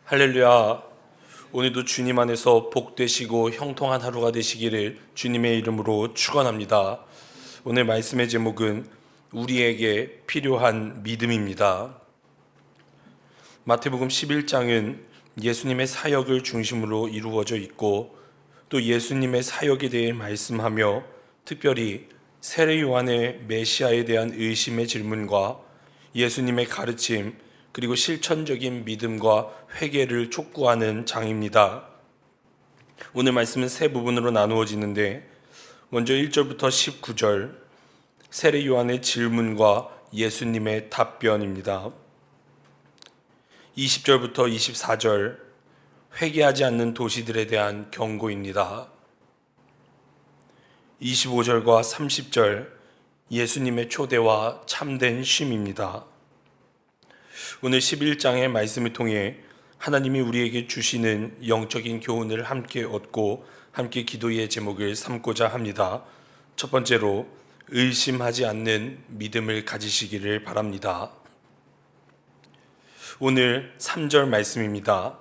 할렐루야. 오늘도 주님 안에서 복되시고 형통한 하루가 되시기를 주님의 이름으로 축원합니다. 오늘 말씀의 제목은 우리에게 필요한 믿음입니다. 마태복음 11장은 예수님의 사역을 중심으로 이루어져 있고 또 예수님의 사역에 대해 말씀하며 특별히 세례 요한의 메시아에 대한 의심의 질문과 예수님의 가르침 그리고 실천적인 믿음과 회개를 촉구하는 장입니다. 오늘 말씀은 세 부분으로 나누어지는데 먼저 1절부터 19절 세례 요한의 질문과 예수님의 답변입니다. 20절부터 24절 회개하지 않는 도시들에 대한 경고입니다. 25절과 30절 예수님의 초대와 참된 쉼입니다. 오늘 11장의 말씀을 통해 하나님이 우리에게 주시는 영적인 교훈을 함께 얻고 함께 기도의 제목을 삼고자 합니다. 첫 번째로 의심하지 않는 믿음을 가지시기를 바랍니다. 오늘 3절 말씀입니다.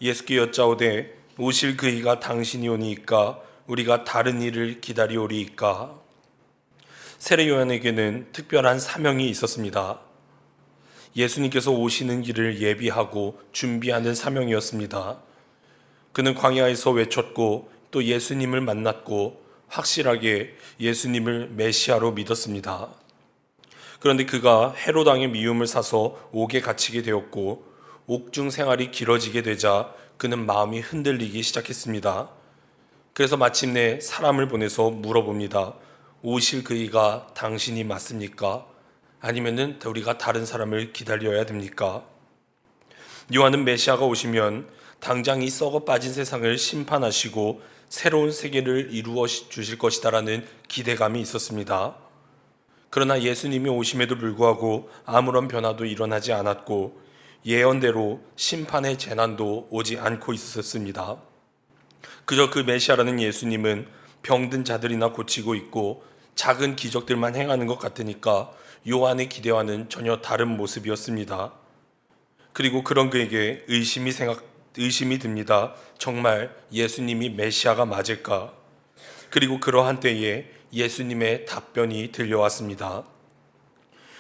예수께 여짜오되 오실 그이가 당신이 오니이까 우리가 다른 일을 기다리오리이까. 세례 요한에게는 특별한 사명이 있었습니다. 예수님께서 오시는 길을 예비하고 준비하는 사명이었습니다. 그는 광야에서 외쳤고 또 예수님을 만났고 확실하게 예수님을 메시아로 믿었습니다. 그런데 그가 헤롯 왕의 미움을 사서 옥에 갇히게 되었고 옥중 생활이 길어지게 되자 그는 마음이 흔들리기 시작했습니다. 그래서 마침내 사람을 보내서 물어봅니다. 오실 그이가 당신이 맞습니까? 아니면은 우리가 다른 사람을 기다려야 됩니까? 요한은 메시아가 오시면 당장 이 썩어 빠진 세상을 심판하시고 새로운 세계를 이루어 주실 것이다라는 기대감이 있었습니다. 그러나 예수님이 오심에도 불구하고 아무런 변화도 일어나지 않았고 예언대로 심판의 재난도 오지 않고 있었습니다. 그저 그 메시아라는 예수님은 병든 자들이나 고치고 있고 작은 기적들만 행하는 것 같으니까 요한의 기대와는 전혀 다른 모습이었습니다. 그리고 그런 그에게 의심이 듭니다. 정말 예수님이 메시아가 맞을까? 그리고 그러한 때에 예수님의 답변이 들려왔습니다.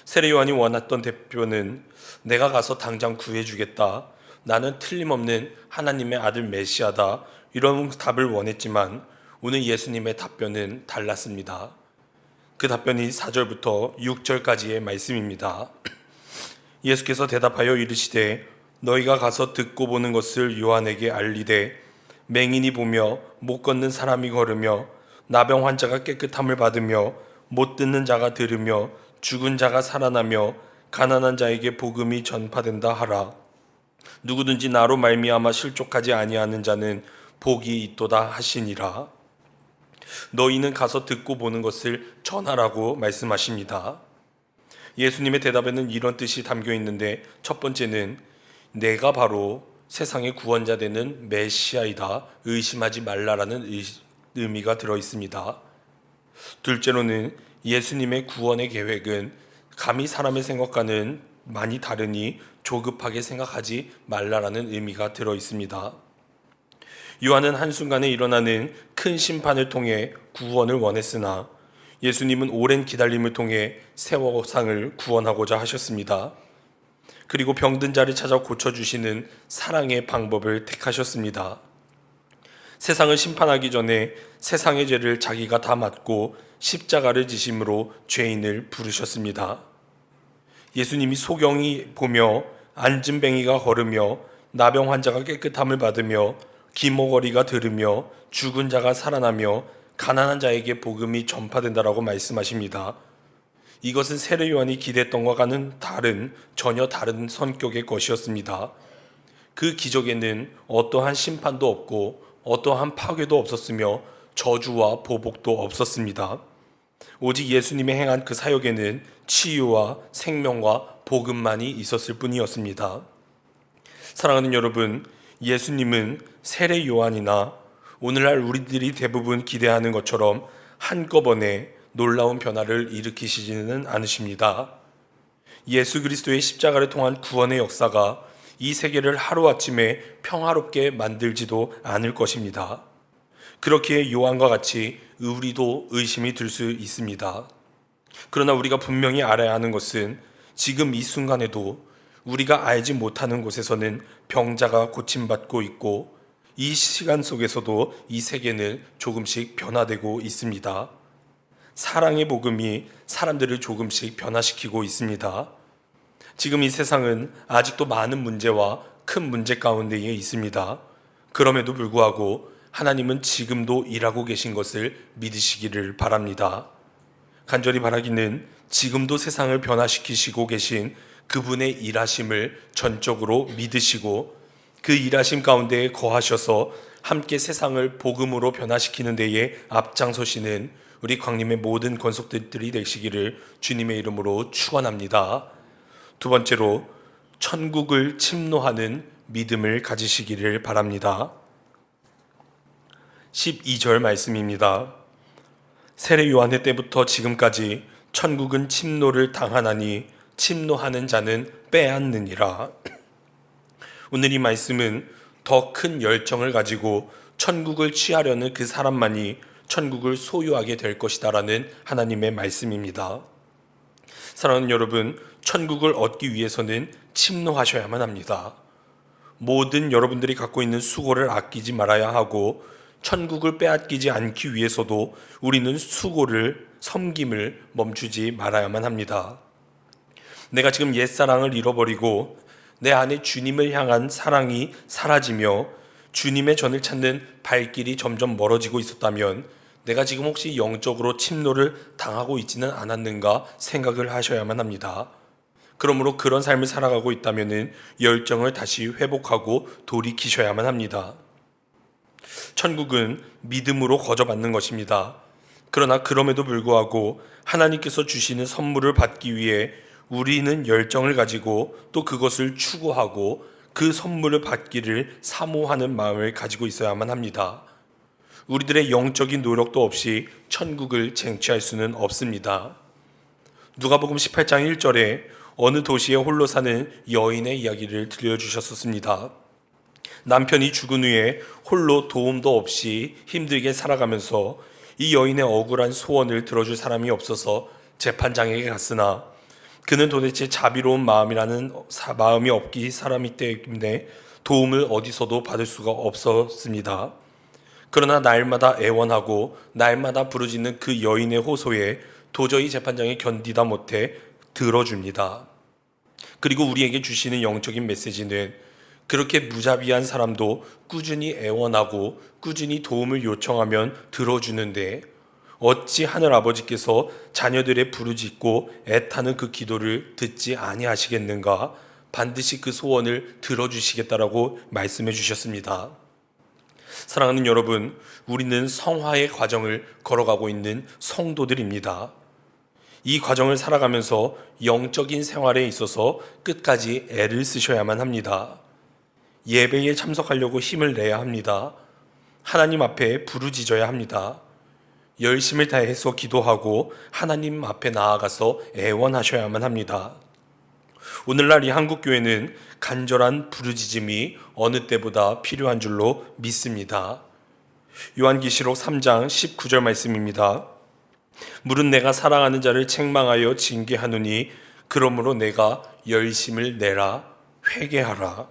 세례 요한이 원했던 답변은 내가 가서 당장 구해주겠다. 나는 틀림없는 하나님의 아들 메시아다. 이런 답을 원했지만 오늘 예수님의 답변은 달랐습니다. 그 답변이 4절부터 6절까지의 말씀입니다. 예수께서 대답하여 이르시되 너희가 가서 듣고 보는 것을 요한에게 알리되 맹인이 보며 못 걷는 사람이 걸으며 나병 환자가 깨끗함을 받으며 못 듣는 자가 들으며 죽은 자가 살아나며 가난한 자에게 복음이 전파된다 하라. 누구든지 나로 말미암아 실족하지 아니하는 자는 복이 있도다 하시니라. 너희는 가서 듣고 보는 것을 전하라고 말씀하십니다. 예수님의 대답에는 이런 뜻이 담겨 있는데 첫 번째는 내가 바로 세상의 구원자 되는 메시아이다. 의심하지 말라라는 의미가 들어 있습니다. 둘째로는 예수님의 구원의 계획은 감히 사람의 생각과는 많이 다르니 조급하게 생각하지 말라라는 의미가 들어 있습니다. 요한은 한순간에 일어나는 큰 심판을 통해 구원을 원했으나 예수님은 오랜 기다림을 통해 세상을 구원하고자 하셨습니다. 그리고 병든 자를 찾아 고쳐주시는 사랑의 방법을 택하셨습니다. 세상을 심판하기 전에 세상의 죄를 자기가 다 맡고 십자가를 지심으로 죄인을 부르셨습니다. 예수님이 소경이 보며 안진뱅이가 걸으며 나병 환자가 깨끗함을 받으며 기모거리가 들으며 죽은 자가 살아나며 가난한 자에게 복음이 전파된다라고 말씀하십니다. 이것은 세례 요한이 기대했던 것과는 전혀 다른 성격의 것이었습니다. 그 기적에는 어떠한 심판도 없고 어떠한 파괴도 없었으며 저주와 보복도 없었습니다. 오직 예수님이 행한 그 사역에는 치유와 생명과 복음만이 있었을 뿐이었습니다. 사랑하는 여러분, 예수님은 세례 요한이나 오늘날 우리들이 대부분 기대하는 것처럼 한꺼번에 놀라운 변화를 일으키시지는 않으십니다. 예수 그리스도의 십자가를 통한 구원의 역사가 이 세계를 하루아침에 평화롭게 만들지도 않을 것입니다. 그렇기에 요한과 같이 우리도 의심이 들 수 있습니다. 그러나 우리가 분명히 알아야 하는 것은 지금 이 순간에도 우리가 알지 못하는 곳에서는 병자가 고침받고 있고 이 시간 속에서도 이 세계는 조금씩 변화되고 있습니다. 사랑의 복음이 사람들을 조금씩 변화시키고 있습니다. 지금 이 세상은 아직도 많은 문제와 큰 문제 가운데에 있습니다. 그럼에도 불구하고 하나님은 지금도 일하고 계신 것을 믿으시기를 바랍니다. 간절히 바라기는 지금도 세상을 변화시키시고 계신 그분의 일하심을 전적으로 믿으시고 그 일하심 가운데 거하셔서 함께 세상을 복음으로 변화시키는 데에 앞장서시는 우리 광림의 모든 권속들이 되시기를 주님의 이름으로 축원합니다. 두 번째로 천국을 침노하는 믿음을 가지시기를 바랍니다. 12절 말씀입니다. 세례 요한의 때부터 지금까지 천국은 침노를 당하나니 침노하는 자는 빼앗느니라. 오늘 이 말씀은 더 큰 열정을 가지고 천국을 취하려는 그 사람만이 천국을 소유하게 될 것이다라는 하나님의 말씀입니다. 사랑하는 여러분, 천국을 얻기 위해서는 침노하셔야만 합니다. 모든 여러분들이 갖고 있는 수고를 아끼지 말아야 하고 천국을 빼앗기지 않기 위해서도 우리는 수고를, 섬김을 멈추지 말아야만 합니다. 내가 지금 옛사랑을 잃어버리고 내 안에 주님을 향한 사랑이 사라지며 주님의 전을 찾는 발길이 점점 멀어지고 있었다면 내가 지금 혹시 영적으로 침노를 당하고 있지는 않았는가 생각을 하셔야만 합니다. 그러므로 그런 삶을 살아가고 있다면 열정을 다시 회복하고 돌이키셔야만 합니다. 천국은 믿음으로 거저받는 것입니다. 그러나 그럼에도 불구하고 하나님께서 주시는 선물을 받기 위해 우리는 열정을 가지고 또 그것을 추구하고 그 선물을 받기를 사모하는 마음을 가지고 있어야만 합니다. 우리들의 영적인 노력도 없이 천국을 쟁취할 수는 없습니다. 누가복음 18장 1절에 어느 도시에 홀로 사는 여인의 이야기를 들려주셨습니다. 남편이 죽은 후에 홀로 도움도 없이 힘들게 살아가면서 이 여인의 억울한 소원을 들어줄 사람이 없어서 재판장에게 갔으나 그는 도대체 자비로운 마음이 없기 사람이 때문에 도움을 어디서도 받을 수가 없었습니다. 그러나 날마다 애원하고 날마다 부르짖는 그 여인의 호소에 도저히 재판장이 견디다 못해 들어줍니다. 그리고 우리에게 주시는 영적인 메시지는 그렇게 무자비한 사람도 꾸준히 애원하고 꾸준히 도움을 요청하면 들어주는데 어찌 하늘 아버지께서 자녀들의 부르짖고 애타는 그 기도를 듣지 아니하시겠는가? 반드시 그 소원을 들어주시겠다라고 말씀해 주셨습니다. 사랑하는 여러분, 우리는 성화의 과정을 걸어가고 있는 성도들입니다. 이 과정을 살아가면서 영적인 생활에 있어서 끝까지 애를 쓰셔야만 합니다. 예배에 참석하려고 힘을 내야 합니다. 하나님 앞에 부르짖어야 합니다. 열심을 다해서 기도하고 하나님 앞에 나아가서 애원하셔야만 합니다. 오늘날 이 한국교회는 간절한 부르짖음이 어느 때보다 필요한 줄로 믿습니다. 요한계시록 3장 19절 말씀입니다. 물은 내가 사랑하는 자를 책망하여 징계하노니 그러므로 내가 열심을 내라 회개하라.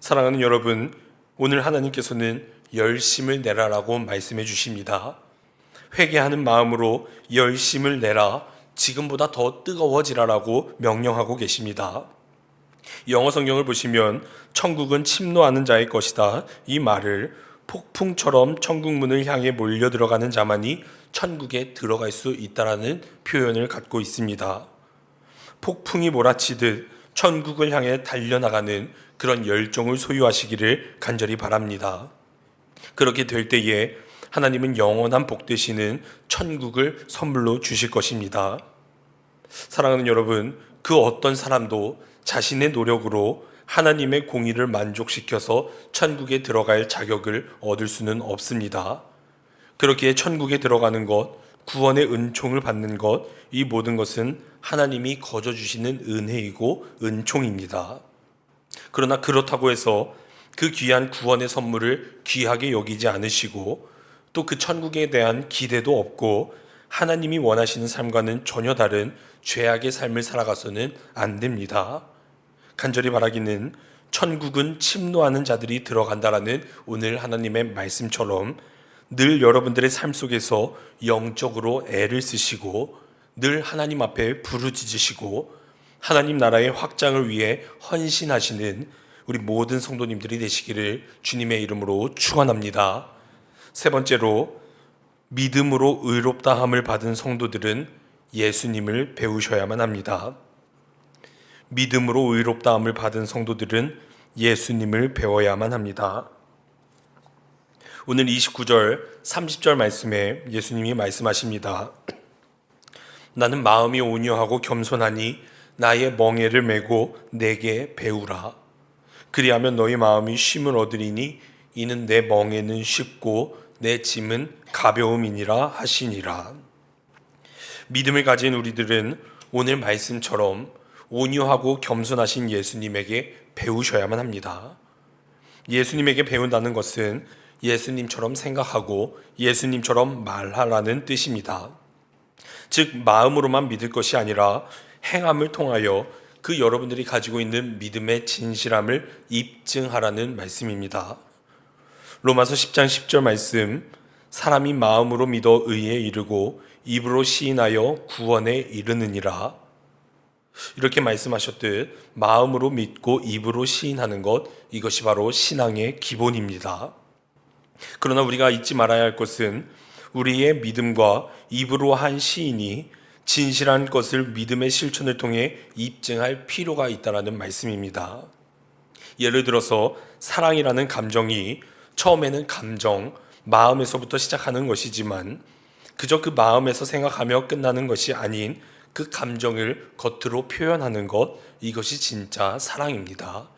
사랑하는 여러분, 오늘 하나님께서는 열심을 내라라고 말씀해 주십니다. 회개하는 마음으로 열심을 내라, 지금보다 더 뜨거워지라라고 명령하고 계십니다. 영어 성경을 보시면 천국은 침노하는 자의 것이다, 이 말을 폭풍처럼 천국 문을 향해 몰려 들어가는 자만이 천국에 들어갈 수 있다라는 표현을 갖고 있습니다. 폭풍이 몰아치듯 천국을 향해 달려나가는 그런 열정을 소유하시기를 간절히 바랍니다. 그렇게 될 때에 하나님은 영원한 복 되시는 천국을 선물로 주실 것입니다. 사랑하는 여러분, 그 어떤 사람도 자신의 노력으로 하나님의 공의를 만족시켜서 천국에 들어갈 자격을 얻을 수는 없습니다. 그렇기에 천국에 들어가는 것, 구원의 은총을 받는 것, 이 모든 것은 하나님이 거저 주시는 은혜이고 은총입니다. 그러나 그렇다고 해서 그 귀한 구원의 선물을 귀하게 여기지 않으시고 또 그 천국에 대한 기대도 없고 하나님이 원하시는 삶과는 전혀 다른 죄악의 삶을 살아가서는 안 됩니다. 간절히 바라기는 천국은 침노하는 자들이 들어간다라는 오늘 하나님의 말씀처럼 늘 여러분들의 삶 속에서 영적으로 애를 쓰시고 늘 하나님 앞에 부르짖으시고 하나님 나라의 확장을 위해 헌신하시는 우리 모든 성도님들이 되시기를 주님의 이름으로 축원합니다. 세 번째로 믿음으로 의롭다함을 받은 성도들은 예수님을 배우셔야만 합니다. 믿음으로 의롭다함을 받은 성도들은 예수님을 배워야만 합니다. 오늘 29절, 30절 말씀에 예수님이 말씀하십니다. 나는 마음이 온유하고 겸손하니 나의 멍에를 메고 내게 배우라. 그리하면 너희 마음이 쉼을 얻으리니 이는 내 멍에는 쉽고 내 짐은 가벼움이니라 하시니라. 믿음을 가진 우리들은 오늘 말씀처럼 온유하고 겸손하신 예수님에게 배우셔야만 합니다. 예수님에게 배운다는 것은 예수님처럼 생각하고 예수님처럼 말하라는 뜻입니다. 즉 마음으로만 믿을 것이 아니라 행함을 통하여 그 여러분들이 가지고 있는 믿음의 진실함을 입증하라는 말씀입니다. 로마서 10장 10절 말씀, 사람이 마음으로 믿어 의에 이르고 입으로 시인하여 구원에 이르느니라. 이렇게 말씀하셨듯 마음으로 믿고 입으로 시인하는 것, 이것이 바로 신앙의 기본입니다. 그러나 우리가 잊지 말아야 할 것은 우리의 믿음과 입으로 한 시인이 진실한 것을 믿음의 실천을 통해 입증할 필요가 있다는 말씀입니다. 예를 들어서 사랑이라는 감정이 처음에는 감정, 마음에서부터 시작하는 것이지만 그저 그 마음에서 생각하며 끝나는 것이 아닌 그 감정을 겉으로 표현하는 것, 이것이 진짜 사랑입니다.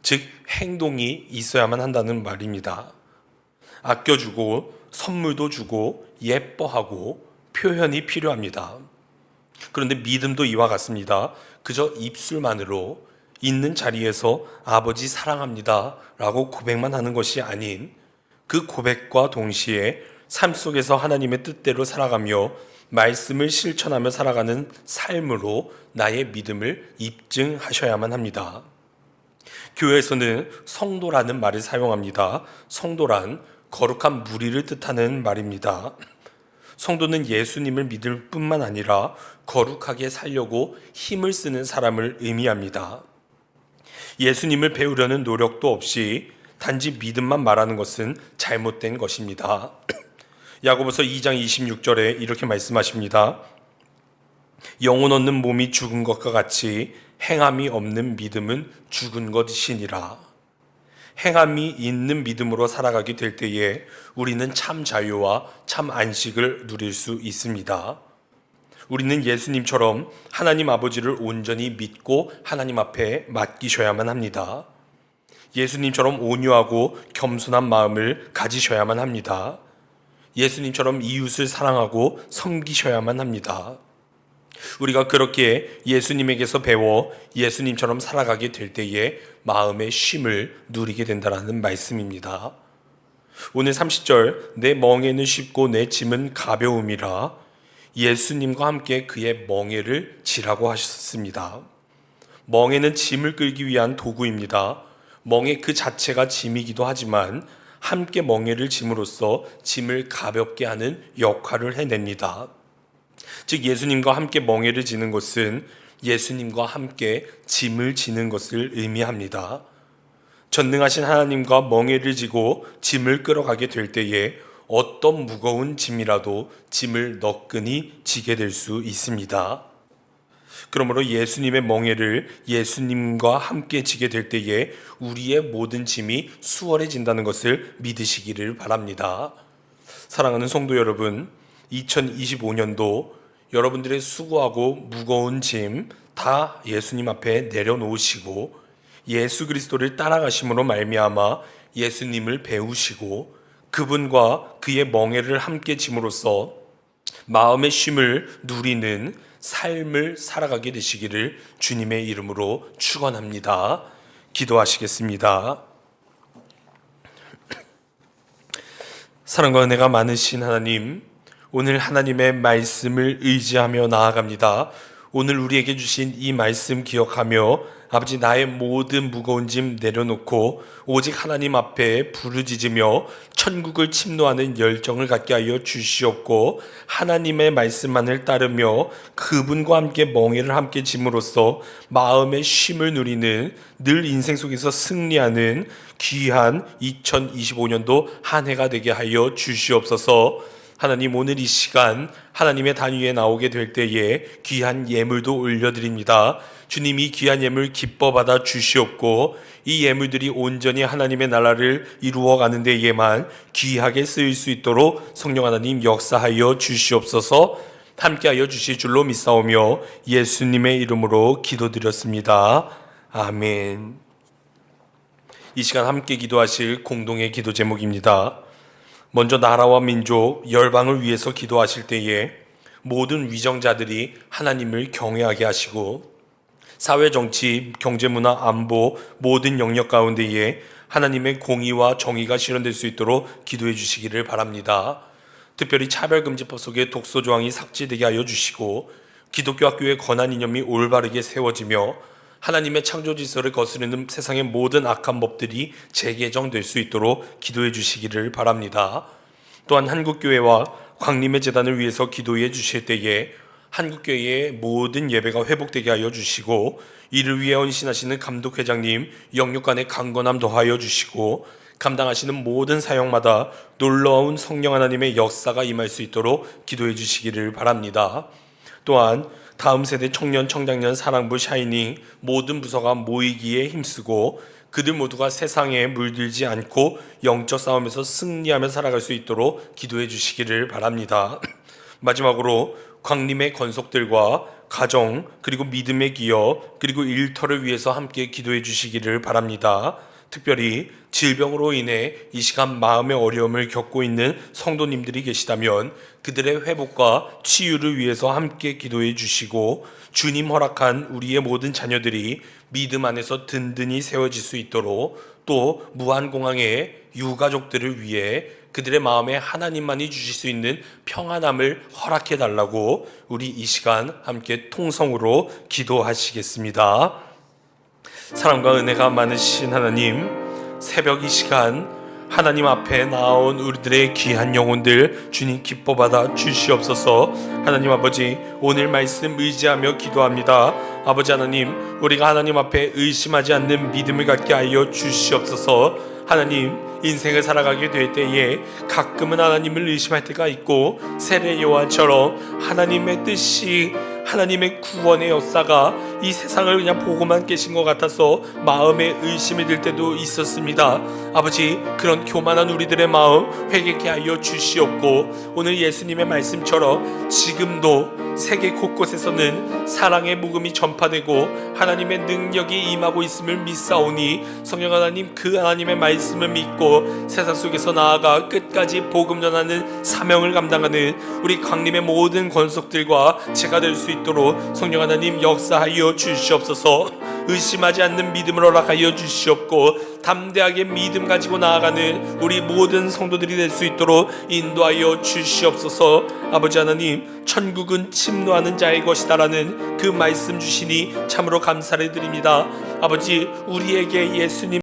즉 행동이 있어야만 한다는 말입니다. 아껴주고 선물도 주고 예뻐하고 표현이 필요합니다. 그런데 믿음도 이와 같습니다. 그저 입술만으로 있는 자리에서 아버지 사랑합니다 라고 고백만 하는 것이 아닌 그 고백과 동시에 삶 속에서 하나님의 뜻대로 살아가며 말씀을 실천하며 살아가는 삶으로 나의 믿음을 입증하셔야만 합니다. 교회에서는 성도라는 말을 사용합니다. 성도란 거룩한 무리를 뜻하는 말입니다. 성도는 예수님을 믿을 뿐만 아니라 거룩하게 살려고 힘을 쓰는 사람을 의미합니다. 예수님을 배우려는 노력도 없이 단지 믿음만 말하는 것은 잘못된 것입니다. 야고보서 2장 26절에 이렇게 말씀하십니다. 영혼 얻는 몸이 죽은 것과 같이 행함이 없는 믿음은 죽은 것이니라. 행함이 있는 믿음으로 살아가게 될 때에 우리는 참 자유와 참 안식을 누릴 수 있습니다. 우리는 예수님처럼 하나님 아버지를 온전히 믿고 하나님 앞에 맡기셔야만 합니다. 예수님처럼 온유하고 겸손한 마음을 가지셔야만 합니다. 예수님처럼 이웃을 사랑하고 섬기셔야만 합니다. 우리가 그렇게 예수님에게서 배워 예수님처럼 살아가게 될 때에 마음의 쉼을 누리게 된다는 말씀입니다. 오늘 30절, 내 멍에는 쉽고 내 짐은 가벼움이라. 예수님과 함께 그의 멍에를 지라고 하셨습니다. 멍에는 짐을 끌기 위한 도구입니다. 멍에 그 자체가 짐이기도 하지만 함께 멍에를 짐으로써 짐을 가볍게 하는 역할을 해냅니다. 즉 예수님과 함께 멍에를 지는 것은 예수님과 함께 짐을 지는 것을 의미합니다. 전능하신 하나님과 멍에를 지고 짐을 끌어가게 될 때에 어떤 무거운 짐이라도 짐을 너끈히 지게 될 수 있습니다. 그러므로 예수님의 멍에를 예수님과 함께 지게 될 때에 우리의 모든 짐이 수월해진다는 것을 믿으시기를 바랍니다. 사랑하는 성도 여러분, 2025년도 여러분들의 수고하고 무거운 짐 다 예수님 앞에 내려놓으시고 예수 그리스도를 따라가심으로 말미암아 예수님을 배우시고 그분과 그의 멍에를 함께 짐으로써 마음의 쉼을 누리는 삶을 살아가게 되시기를 주님의 이름으로 축원합니다. 기도하시겠습니다. 사랑과 은혜가 많으신 하나님, 오늘 하나님의 말씀을 의지하며 나아갑니다. 오늘 우리에게 주신 이 말씀 기억하며 아버지, 나의 모든 무거운 짐 내려놓고 오직 하나님 앞에 부르짖으며 천국을 침노하는 열정을 갖게 하여 주시옵고, 하나님의 말씀만을 따르며 그분과 함께 멍에를 함께 짐으로써 마음의 쉼을 누리는, 늘 인생 속에서 승리하는 귀한 2025년도 한 해가 되게 하여 주시옵소서. 하나님, 오늘 이 시간 하나님의 단위에 나오게 될 때에 귀한 예물도 올려드립니다. 주님이 귀한 예물 기뻐 받아 주시옵고, 이 예물들이 온전히 하나님의 나라를 이루어가는 데에만 귀하게 쓰일 수 있도록 성령 하나님 역사하여 주시옵소서. 함께하여 주실 줄로 믿사오며 예수님의 이름으로 기도드렸습니다. 아멘. 이 시간 함께 기도하실 공동의 기도 제목입니다. 먼저 나라와 민족, 열방을 위해서 기도하실 때에 모든 위정자들이 하나님을 경외하게 하시고, 사회, 정치, 경제, 문화, 안보 모든 영역 가운데에 하나님의 공의와 정의가 실현될 수 있도록 기도해 주시기를 바랍니다. 특별히 차별금지법 속에 독소 조항이 삭제되게 하여 주시고, 기독교 학교의 권한 이념이 올바르게 세워지며 하나님의 창조 질서를 거스르는 세상의 모든 악한 법들이 재개정될 수 있도록 기도해 주시기를 바랍니다. 또한 한국교회와 광림의 재단을 위해서 기도해 주실 때에 한국교회의 모든 예배가 회복되게 하여 주시고, 이를 위해 헌신하시는 감독회장님 영육간의 강건함 더하여 주시고, 감당하시는 모든 사역마다 놀라운 성령 하나님의 역사가 임할 수 있도록 기도해 주시기를 바랍니다. 또한 다음 세대 청년, 청장년, 사랑부, 샤이닝 모든 부서가 모이기에 힘쓰고 그들 모두가 세상에 물들지 않고 영적 싸움에서 승리하며 살아갈 수 있도록 기도해 주시기를 바랍니다. 마지막으로 광림의 건속들과 가정, 그리고 믿음의 기업, 그리고 일터를 위해서 함께 기도해 주시기를 바랍니다. 특별히 질병으로 인해 이 시간 마음의 어려움을 겪고 있는 성도님들이 계시다면 그들의 회복과 치유를 위해서 함께 기도해 주시고, 주님 허락한 우리의 모든 자녀들이 믿음 안에서 든든히 세워질 수 있도록, 또 무한공항의 유가족들을 위해 그들의 마음에 하나님만이 주실 수 있는 평안함을 허락해 달라고 우리 이 시간 함께 통성으로 기도하시겠습니다. 사랑과 은혜가 많으신 하나님, 새벽 이 시간 하나님 앞에 나온 우리들의 귀한 영혼들 주님 기뻐 받아 주시옵소서. 하나님 아버지, 오늘 말씀 의지하며 기도합니다. 아버지 하나님, 우리가 하나님 앞에 의심하지 않는 믿음을 갖게 하여 주시옵소서. 하나님, 인생을 살아가게 될 때에 가끔은 하나님을 의심할 때가 있고, 세례 요한처럼 하나님의 뜻이, 하나님의 구원의 역사가 이 세상을 그냥 보고만 계신 것 같아서 마음에 의심이 들 때도 있었습니다. 아버지, 그런 교만한 우리들의 마음 회개케 하여 주시옵고, 오늘 예수님의 말씀처럼 지금도 세계 곳곳에서는 사랑의 복음이 전파되고 하나님의 능력이 임하고 있음을 믿사오니, 성령 하나님, 그 하나님의 말씀을 믿고 세상 속에서 나아가 끝까지 복음 전하는 사명을 감당하는 우리 광림의 모든 권속들과 제가 될 수 있도록 성령 하나님 역사하여 주시옵소서. 의심하지 않는 믿음을 허락하여 주시옵고, 담대하게 믿음 가지고 나아가는 우리 모든 성도들이 될 수 있도록 인도하여 주시옵소서. 아버지 하나님, 천국은 침노하는 자의 것이다라는 그 말씀 주시니 참으로 감사를 드립니다. 아버지, 우리에게 예수님